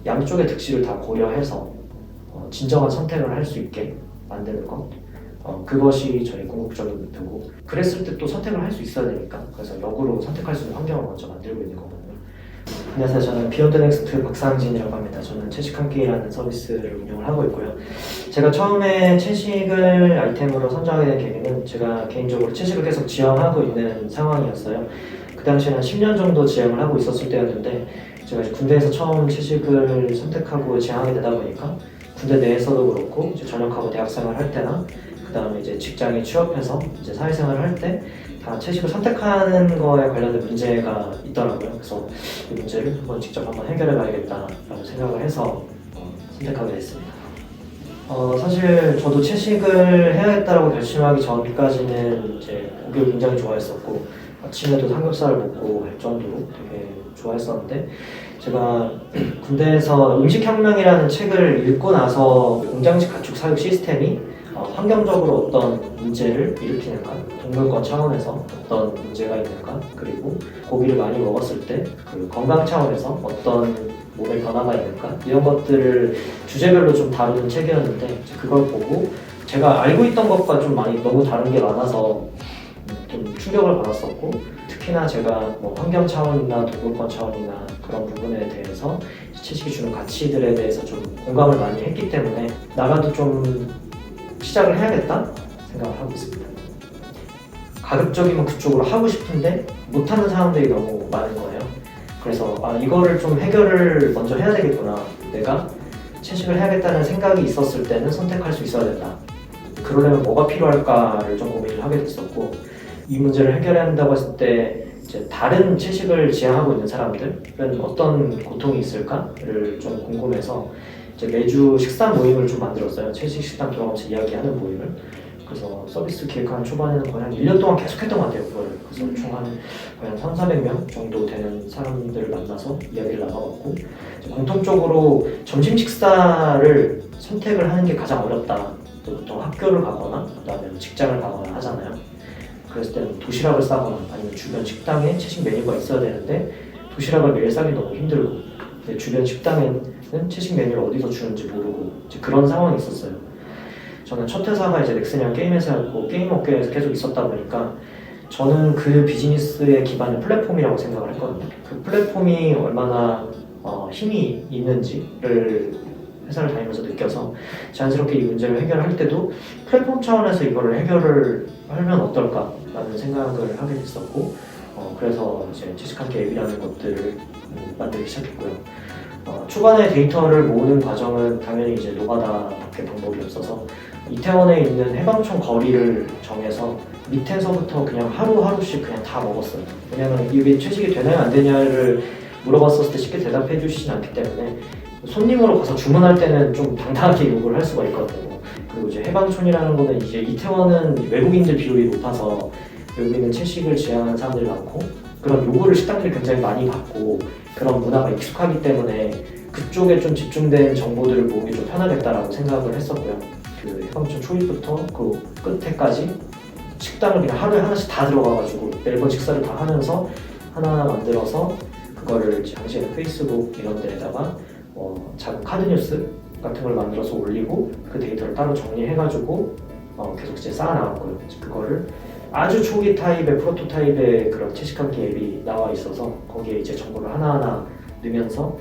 양쪽의 득실을 다 고려해서 진정한 선택을 할 수 있게 만드는 것, 그것이 저희 궁극적인 목표고, 그랬을 때 또 선택을 할 수 있어야 되니까, 그래서 역으로 선택할 수 있는 환경을 먼저 만들고 있는 거거든요. 안녕하세요. 저는 비욘드 넥스트 박상진이라고 합니다. 저는 채식 한 끼라는 서비스를 운영을 하고 있고요. 제가 처음에 채식을 아이템으로 선정하게 된 계기는 제가 개인적으로 채식을 계속 지향하고 있는 상황이었어요. 그 당시에는 10년 정도 지향을 하고 있었을 때였는데, 제가 이제 군대에서 처음 채식을 선택하고 지향하게 되다 보니까 군대 내에서도 그렇고 이제 전역하고 대학생활 할 때나 그 다음에 이제 직장에 취업해서 이제 사회생활을 할 때 다 채식을 선택하는 거에 관련된 문제가 있더라고요. 그래서 이 문제를 직접 한번 해결해 봐야겠다라고 생각을 해서 선택하게 됐습니다. 사실 저도 채식을 해야겠다라고 결심하기 전까지는 이제 고기를 굉장히 좋아했었고, 아침에도 삼겹살을 먹고 할 정도로 되게 좋아했었는데, 제가 군대에서 음식혁명이라는 책을 읽고 나서 공장식 가축 사육 시스템이 환경적으로 어떤 문제를 일으키는가, 동물권 차원에서 어떤 문제가 있는가, 그리고 고기를 많이 먹었을 때 그 건강 차원에서 어떤 몸의 변화가 있는가, 이런 것들을 주제별로 좀 다루는 책이었는데, 그걸 보고 제가 알고 있던 것과 좀 많이 너무 다른 게 많아서 좀 충격을 받았었고, 특히나 제가 뭐 환경 차원이나 동물권 차원이나 그런 부분에 대해서 채식이 주는 가치들에 대해서 좀 공감을 많이 했기 때문에 나라도 좀 시작을 해야겠다 생각을 하고 있습니다. 가급적이면 그쪽으로 하고 싶은데 못하는 사람들이 너무 많은 거예요. 그래서 이거를 좀 해결을 먼저 해야 되겠구나. 내가 채식을 해야겠다는 생각이 있었을 때는 선택할 수 있어야 된다. 그러려면 뭐가 필요할까를 좀 고민을 하게 됐었고, 이 문제를 해결해야 한다고 했을 때 이제 다른 채식을 지향하고 있는 사람들은 어떤 고통이 있을까를 좀 궁금해서 이제 매주 식사 모임을 좀 만들었어요. 채식 식당 돌아가면서 이야기하는 모임을. 그래서 서비스 기획하는 초반에는 거의 한 1년 동안 계속 했던 것 같아요, 그거를. 그래서 총 거의 한 300~400명 정도 되는 사람들을 만나서 이야기를 나눠봤고, 공통적으로 점심 식사를 선택을 하는 게 가장 어렵다. 보통 학교를 가거나 그다음에 직장을 가거나 하잖아요. 그랬을 때는 도시락을 싸거나 아니면 주변 식당에 채식 메뉴가 있어야 되는데 도시락을 매일 싸기 너무 힘들고, 주변 식당에는 채식 메뉴를 어디서 주는지 모르고 이제 그런 상황이 있었어요. 저는 첫 회사가 이제 넥슨이랑 게임 회사였고, 게임 업계에서 계속 있었다 보니까 저는 그 비즈니스의 기반은 플랫폼이라고 생각을 했거든요. 그 플랫폼이 얼마나 힘이 있는지를 회사를 다니면서 느껴서 자연스럽게 이 문제를 해결할 때도 플랫폼 차원에서 이거를 해결을 하면 어떨까라는 생각을 하게 됐었고, 그래서 이제 채식한끼 앱이라는 것들을 만들기 시작했고요. 초반에 데이터를 모으는 과정은 당연히 이제 노가다밖에 방법이 없어서 이태원에 있는 해방촌 거리를 정해서 밑에서부터 그냥 하루하루씩 그냥 다 먹었어요. 왜냐면 이게 채식이 되나요 안 되냐를 물어봤었을 때 쉽게 대답해 주시진 않기 때문에 손님으로 가서 주문할 때는 좀 당당하게 요구를 할 수가 있거든요. 그리고 이제 해방촌이라는 거는 이제 이태원은 외국인들 비율이 높아서 외국인은 채식을 지향하는 사람들이 많고, 그런 요구를 식당들이 굉장히 많이 받고 그런 문화가 익숙하기 때문에 그쪽에 좀 집중된 정보들을 모으기 좀 편하겠다라고 생각을 했었고요. 그 해방촌 초입부터 그 끝에까지 식당을 그냥 하루에 하나씩 다 들어가가지고 매번 식사를 다 하면서 하나하나 만들어서 그거를 당시에는 페이스북 이런 데에다가 작은 카드 뉴스 같은 걸 만들어서 올리고 그 데이터를 따로 정리해가지고 계속 이제 쌓아나갔고요. 그거를 아주 초기 타입의 프로토타입의 그런 채식한끼 앱이 나와 있어서 거기에 이제 정보를 하나하나 넣으면서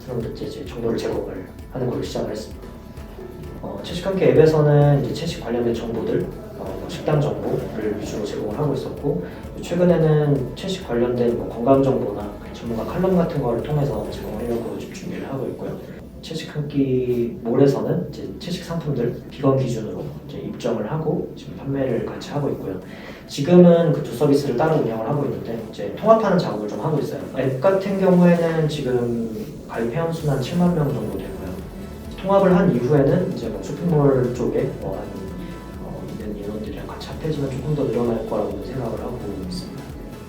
사람들께 이제 정보를 제공을 하는 걸로 시작을 했습니다. 채식한끼 앱에서는 이제 채식 관련된 정보들, 식당 정보를 위주로 제공을 하고 있었고, 최근에는 채식 관련된 건강 정보나 전문가 칼럼 같은 거를 통해서 제공하려고 지금 준비를 하고 있고요. 채식한끼 몰에서는 이제 채식 상품들 비건 기준으로 이제 입점을 하고 지금 판매를 같이 하고 있고요. 지금은 그 두 서비스를 따로 운영을 하고 있는데 이제 통합하는 작업을 좀 하고 있어요. 앱 같은 경우에는 지금 가입 회원 수는 한 7만 명 정도 되고요. 통합을 한 이후에는 이제 쇼핑몰 쪽에 있는 인원들이랑 같이 합해지면 조금 더 늘어날 거라고 생각을 하고 있습니다.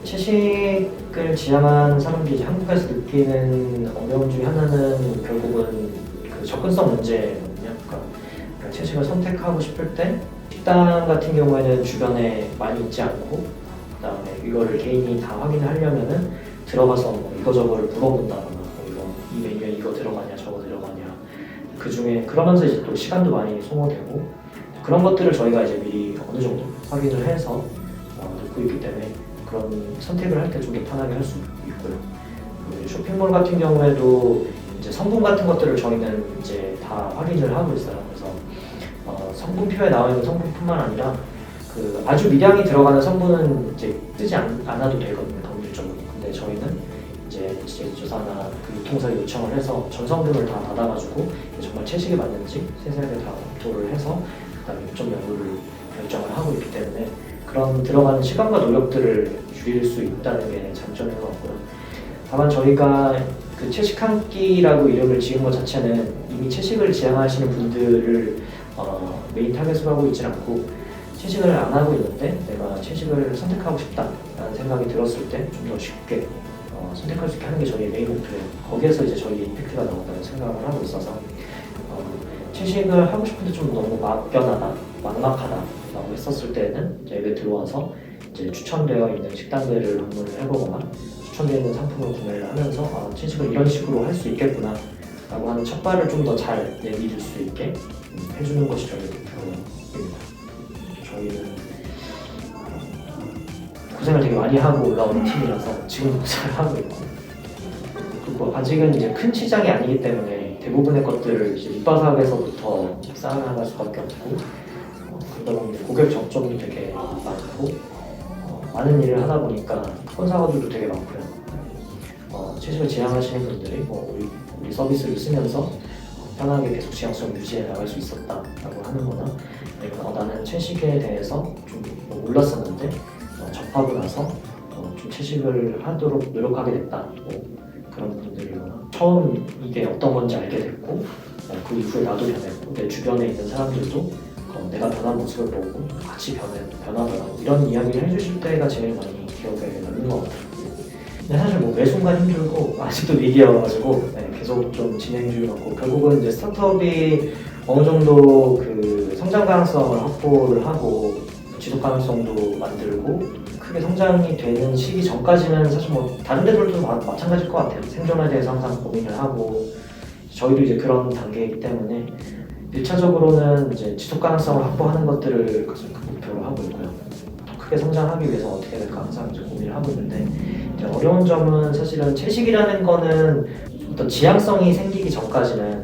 채식을 지향한 사람들이 이제 한국에서 느끼는 어려움 중에 하나는 결국은 그 접근성 문제거든요. 그러니까 채식을 선택하고 싶을 때 식당 같은 경우에는 주변에 많이 있지 않고, 그다음에 이거를 개인이 다 확인을 하려면은 들어가서 이거저거를 물어본다거나 이 메뉴에 이거 들어가냐 저거 들어가냐 그 중에 그러면서 이제 또 시간도 많이 소모되고 그런 것들을 저희가 이제 미리 어느 정도 확인을 해서 넣고 있기 때문에 그런 선택을 할 때 좀 더 편하게 할 수 있고요. 그리고 쇼핑몰 같은 경우에도 이제 성분 같은 것들을 저희는 이제 다 확인을 하고 있어요. 그래서 성분표에 나와 있는 성분뿐만 아니라 그 아주 미량이 들어가는 성분은 이제 뜨지 않아도 되거든요, 법률적으로. 근데 저희는 이제 제조사나 그 유통사에 요청을 해서 전 성분을 다 받아가지고 정말 채식에 맞는지 세세하게 다 검토를 해서 그다음에 입점 여부를 결정을 하고 있기 때문에 그런 들어가는 시간과 노력들을 줄일 수 있다는 게 장점인 것 같고요. 다만 저희가 그 채식 한 끼라고 이름을 지은 것 자체는 이미 채식을 지향하시는 분들을 메인 타겟으로 하고 있지 않고 채식을 안 하고 있는데 내가 채식을 선택하고 싶다라는 생각이 들었을 때 좀 더 쉽게 선택할 수 있게 하는 게 저희의 메인 목표예요. 거기에서 이제 저희의 임팩트가 나온다는 생각을 하고 있어서 채식을 하고 싶은데 좀 너무 막연하다, 막막하다라고 했었을 때는 이제 앱에 들어와서 이제 추천되어 있는 식당들을 방문을 해보거나 추천되어 있는 상품을 구매를 하면서 채식을 이런 식으로 할 수 있겠구나 라고 하는 첫발을 좀 더 잘 내밀 수 있게 해주는 것이 저희의 목표입니다. 저희는 고생을 되게 많이 하고 올라오는 팀이라서 지금도 잘 하고 있고 그리고 아직은 이제 큰 시장이 아니기 때문에 대부분의 것들을 이제 밑바닥에서부터 쌓아나갈 수밖에 없고 그러다 보니 고객 접점도 되게 많고 많은 일을 하다 보니까 스폰서들도 되게 많고요. 채식을 지향하시는 분들이 우리 서비스를 쓰면서 편하게 계속 지향성을 유지해 나갈 수 있었다라고 하는 거나 아니면 나는 채식에 대해서 좀 몰랐었는데 접하고 나서 좀 채식을 하도록 노력하게 됐다 그런 분들이거나 처음 이게 어떤 건지 알게 됐고 그 이후에 나도 변했고 내 주변에 있는 사람들도 내가 변한 모습을 보고 같이 변하더라고 이런 이야기를 해주실 때가 제일 많이 기억에 남는 것 같아요. 근데 사실 매 순간 힘들고 아직도 위기여가지고 계속 좀 진행 중이었고 결국은 이제 스타트업이 어느 정도 그 성장 가능성을 확보를 하고 지속 가능성도 만들고 크게 성장이 되는 시기 전까지는 사실 다른 데들도 마찬가지일 것 같아요. 생존에 대해서 항상 고민을 하고 저희도 이제 그런 단계이기 때문에 1차적으로는 이제 지속 가능성을 확보하는 것들을 가장 큰 목표로 하고 있고요. 더 크게 성장하기 위해서 어떻게 될까 항상 이제 고민을 하고 있는데 이제 어려운 점은 사실은 채식이라는 거는 어떤 지향성이 생기기 전까지는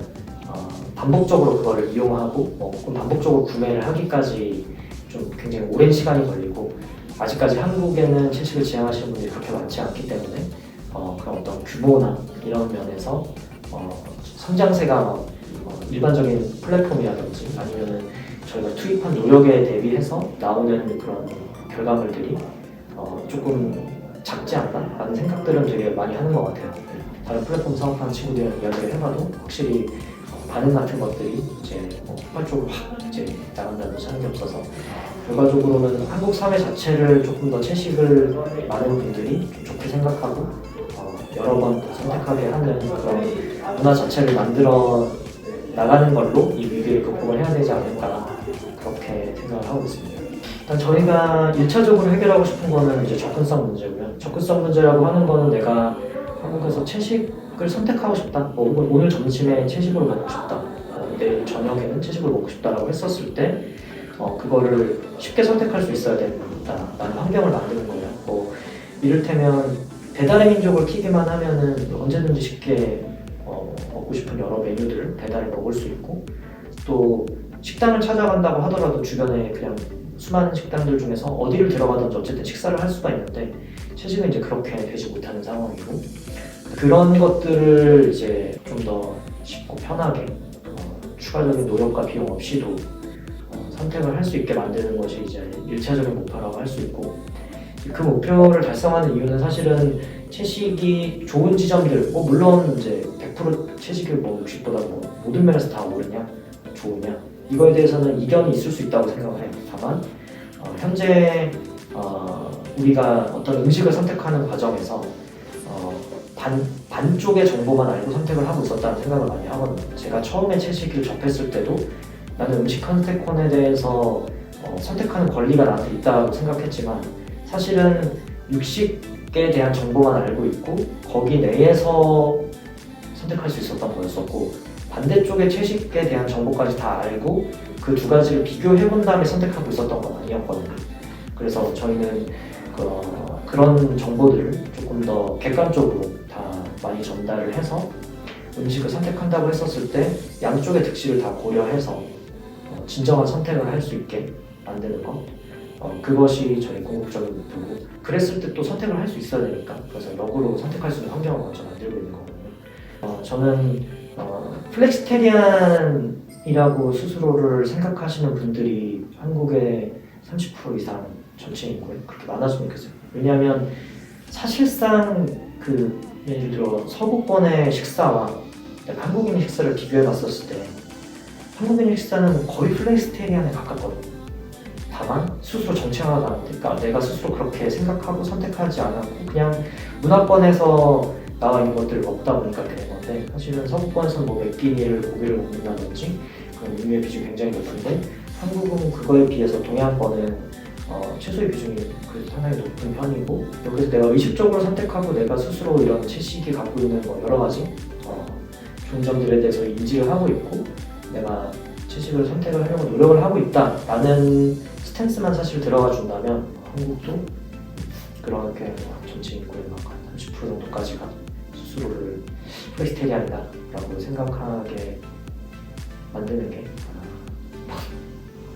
반복적으로 그거를 이용하고 혹은 반복적으로 구매를 하기까지 좀 굉장히 오랜 시간이 걸리고 아직까지 한국에는 채식을 지향하시는 분들이 그렇게 많지 않기 때문에 그런 어떤 규모나 이런 면에서 성장세가 일반적인 플랫폼이라든지 아니면은 저희가 투입한 노력에 대비해서 나오는 그런 결과물들이 조금 작지 않나? 라는 생각들은 되게 많이 하는 것 같아요. 다른 플랫폼 사업하는 친구들이랑 이야기를 해봐도 확실히 반응 같은 것들이 이제 폭발적으로 확 이제 나간다는 사람이 없어서 결과적으로는 한국 사회 자체를 조금 더 채식을 많은 분들이 좀 좋게 생각하고 여러 번 선택하게 하는 그런 문화 자체를 만들어 나가는 걸로 이 위기를 극복을 해야 되지 않을까 그렇게 생각을 하고 있습니다. 일단 저희가 1차적으로 해결하고 싶은 거는 이제 접근성 문제고요. 접근성 문제라고 하는 거는 내가 한국에서 채식을 선택하고 싶다, 오늘 점심에 채식을 먹고 싶다, 내일 저녁에는 채식을 먹고 싶다라고 했었을 때 그거를 쉽게 선택할 수 있어야 된다라는 환경을 만드는 거예요. 이를테면 배달의 민족을 키기만 하면은 언제든지 쉽게 먹고 싶은 여러 메뉴들을 배달해 먹을 수 있고 또 식당을 찾아간다고 하더라도 주변에 그냥 수많은 식당들 중에서 어디를 들어가든지 어쨌든 식사를 할 수가 있는데 채식은 이제 그렇게 되지 못하는 상황이고 그런 것들을 이제 좀 더 쉽고 편하게 추가적인 노력과 비용 없이도 선택을 할 수 있게 만드는 것이 이제 1차적인 목표라고 할 수 있고 그 목표를 달성하는 이유는 사실은 채식이 좋은 지점들 물론 이제 100% 채식이 60보다 모든 면에서 다 옳으냐 좋으냐 이거에 대해서는 이견이 있을 수 있다고 생각을 해요. 다만 현재 우리가 어떤 음식을 선택하는 과정에서 반쪽의 정보만 알고 선택을 하고 있었다는 생각을 많이 하거든요. 제가 처음에 채식을 접했을 때도 나는 음식 선택권에 대해서 선택하는 권리가 나한테 있다고 생각했지만 사실은 육식에 대한 정보만 알고 있고 거기 내에서 선택할 수 있었던 거였었고, 반대쪽의 채식에 대한 정보까지 다 알고 그 두 가지를 비교해 본 다음에 선택하고 있었던 건 아니었거든요. 그래서 저희는 그런 정보들을 조금 더 객관적으로 다 많이 전달을 해서 음식을 선택한다고 했었을 때 양쪽의 득실을 다 고려해서 진정한 선택을 할 수 있게 만드는 것, 그것이 저희 궁극적인 목표고, 그랬을 때 또 선택을 할 수 있어야 되니까, 그래서 역으로 선택할 수 있는 환경을 먼저 만들고 있는 거거든요. 저는 플렉스테리안이라고 스스로를 생각하시는 분들이 한국의 30% 이상 전체 인구에 그렇게 많아지면 좋겠어요. 왜냐하면 사실상 예를 들어 서구권의 식사와 한국인의 식사를 비교해 봤었을 때 한국인의 식사는 거의 플렉스테리안에 가깝거든요. 다만 스스로 정체화가, 그러니까 내가 스스로 그렇게 생각하고 선택하지 않았고 그냥 문화권에서 나와 있는 것들을 먹다 보니까 되는 건데, 사실은 서구권에서는 뭐 맥기니를 고기를 먹는다든지 그런 육류의 비중이 굉장히 높은데, 한국은 그거에 비해서 동양권은 채소의 비중이 그래도 상당히 높은 편이고, 그래서 내가 의식적으로 선택하고 내가 스스로 이런 채식이 갖고 있는 여러 가지 좋은 점들에 대해서 인지를 하고 있고, 내가 채식을 선택을 하려고 노력을 하고 있다라는 스탠스만 사실 들어가 준다면 한국도 그렇게 전체 인구의 막 30% 정도까지가 스스로를 플렉스테리안이다라고 생각하게 만드는 게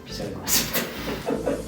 비전인 것 같습니다.